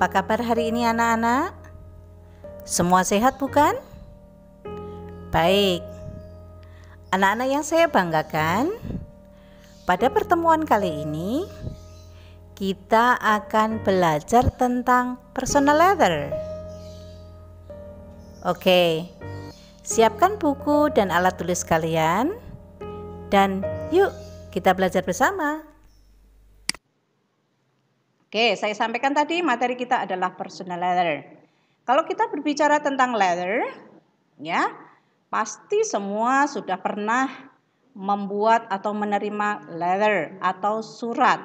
Apa kabar hari ini anak-anak? Semua sehat bukan? Baik. Anak-anak yang saya banggakan, pada pertemuan kali ini kita akan belajar tentang personal letter. Oke, siapkan buku dan alat tulis kalian dan yuk kita belajar bersama. Oke, saya sampaikan tadi materi kita adalah personal letter. Kalau kita berbicara tentang letter, ya, pasti semua sudah pernah membuat atau menerima letter atau surat.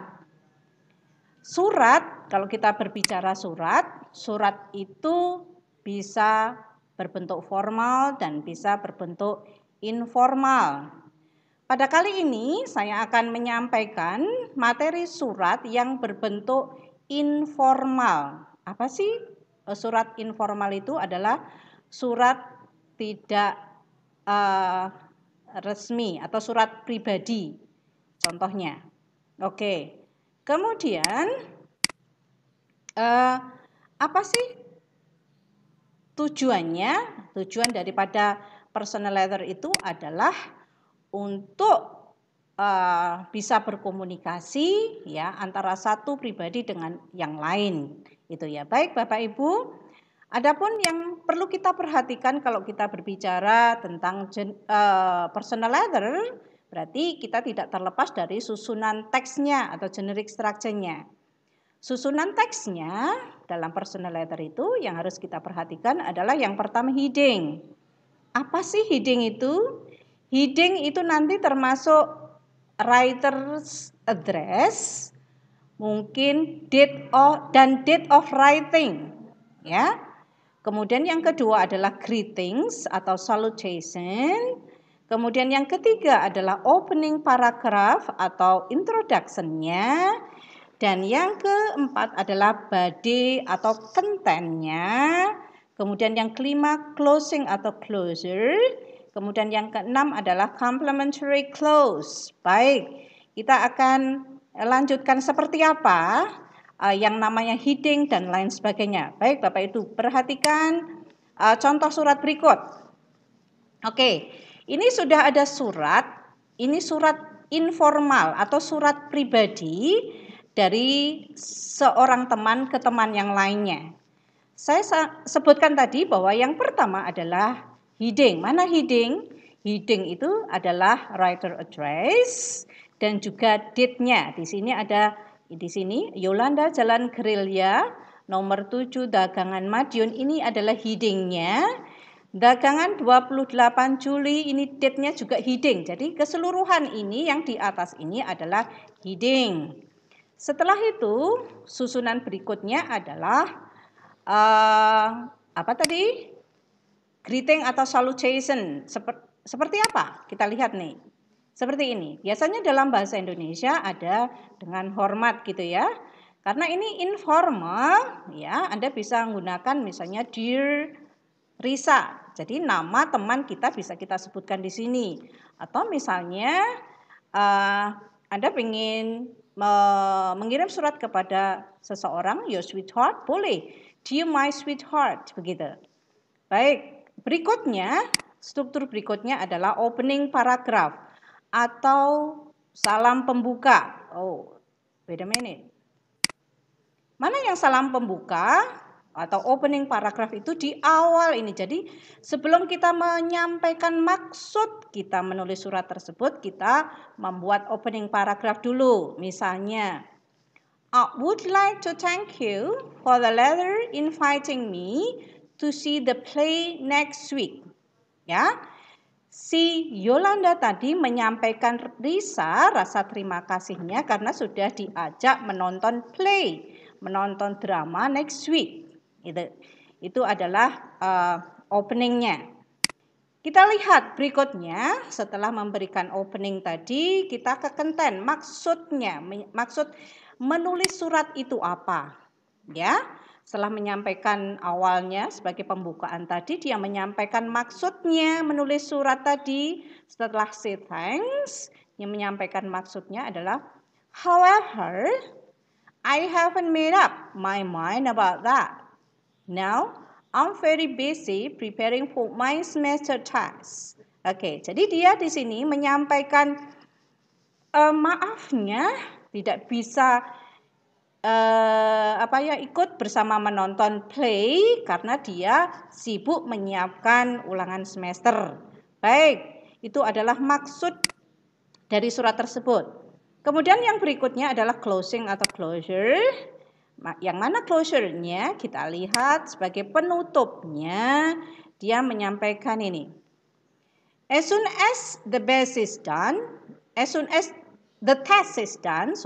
Surat, kalau kita berbicara surat itu bisa berbentuk formal dan bisa berbentuk informal. Pada kali ini saya akan menyampaikan materi surat yang berbentuk informal. Apa sih surat informal itu? Adalah surat tidak resmi atau surat pribadi. Contohnya. Oke. Kemudian apa sih tujuannya? Tujuan daripada personal letter itu adalah untuk bisa berkomunikasi ya antara satu pribadi dengan yang lain itu ya. Baik Bapak Ibu, adapun yang perlu kita perhatikan kalau kita berbicara tentang personal letter, berarti kita tidak terlepas dari susunan teksnya atau generic structure-nya. Susunan teksnya dalam personal letter itu yang harus kita perhatikan adalah yang pertama heading. Apa sih heading itu? Heading itu nanti termasuk writer's address, mungkin date of writing, ya. Kemudian yang kedua adalah greetings atau salutation. Kemudian yang ketiga adalah opening paragraph atau introduction-nya. Dan yang keempat adalah body atau kontennya. Kemudian yang kelima closing atau closure. Kemudian yang keenam adalah complementary clause. Baik, kita akan lanjutkan seperti apa yang namanya heading dan lain sebagainya. Baik Bapak Ibu, perhatikan contoh surat berikut. Oke, ini sudah ada surat. Ini surat informal atau surat pribadi dari seorang teman ke teman yang lainnya. Saya sebutkan tadi bahwa yang pertama adalah heading. Mana heading? Heading itu adalah writer address dan juga date-nya. Di sini Yolanda Jalan Gerilya nomor 7 Dagangan Madiun, ini adalah heading-nya. Dagangan 28 Juli ini date-nya juga heading. Jadi keseluruhan ini yang di atas ini adalah heading. Setelah itu susunan berikutnya adalah apa tadi? Greeting atau salutation. Seperti apa? Kita lihat nih. Seperti ini. Biasanya dalam bahasa Indonesia ada dengan hormat gitu ya. Karena ini informal ya, Anda bisa menggunakan misalnya Dear Risa. Jadi nama teman kita bisa kita sebutkan di sini. Atau misalnya Anda ingin mengirim surat kepada seseorang, your sweetheart, boleh. Dear my sweetheart, begitu. Baik, berikutnya, struktur berikutnya adalah opening paragraph atau salam pembuka. Oh, wait a minute. Mana yang salam pembuka atau opening paragraph itu di awal ini. Jadi sebelum kita menyampaikan maksud kita menulis surat tersebut, kita membuat opening paragraph dulu. Misalnya, I would like to thank you for the letter inviting me to see the play next week. Ya, si Yolanda tadi menyampaikan Risa rasa terima kasihnya karena sudah diajak menonton play, menonton drama next week. Itu adalah openingnya. Kita lihat berikutnya, setelah memberikan opening tadi, kita ke content, maksudnya, maksud menulis surat itu apa? Ya, setelah menyampaikan awalnya sebagai pembukaan tadi, dia menyampaikan maksudnya menulis surat tadi. Setelah say thanks, yang menyampaikan maksudnya adalah, however, I haven't made up my mind about that. Now, I'm very busy preparing for my semester test. Oke, jadi dia di sini menyampaikan maafnya tidak bisa ikut bersama menonton play karena dia sibuk menyiapkan ulangan semester. Baik, itu adalah maksud dari surat tersebut. Kemudian yang berikutnya adalah closing atau closure. Yang mana closure-nya kita lihat sebagai penutupnya, dia menyampaikan ini. As soon as the test is done,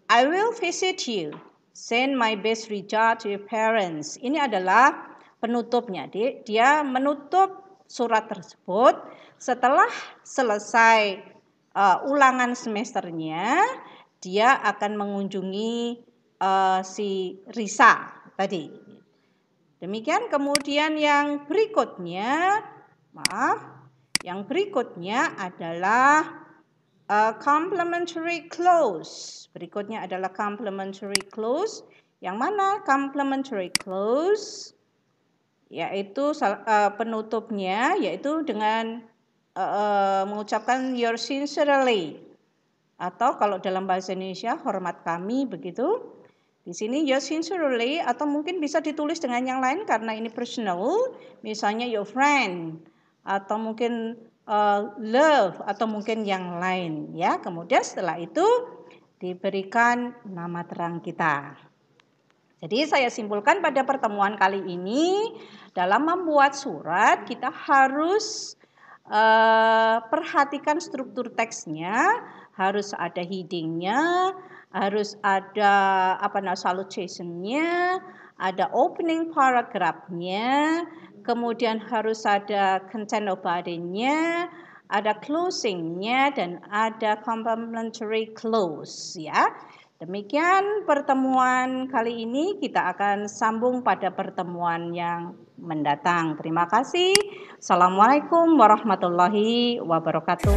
I will visit you. Send my best regard to your parents. Ini adalah penutupnya. Dia menutup surat tersebut setelah selesai ulangan semesternya, dia akan mengunjungi si Risa tadi. Demikian. Kemudian yang berikutnya adalah complementary clause. Berikutnya adalah complementary clause. Yang mana complementary clause? Yaitu penutupnya yaitu dengan mengucapkan your sincerely, atau kalau dalam bahasa Indonesia hormat kami, begitu. Di sini your sincerely, atau mungkin bisa ditulis dengan yang lain karena ini personal, misalnya your friend, atau mungkin love, atau mungkin yang lain ya. Kemudian setelah itu diberikan nama terang kita. Jadi saya simpulkan pada pertemuan kali ini, dalam membuat surat kita harus perhatikan struktur teksnya, harus ada headingnya, harus ada salutation-nya, ada opening paragraph-nya, kemudian harus ada content of body-nya, ada closing-nya, dan ada complementary clause ya. Demikian pertemuan kali ini, kita akan sambung pada pertemuan yang mendatang. Terima kasih. Assalamualaikum warahmatullahi wabarakatuh.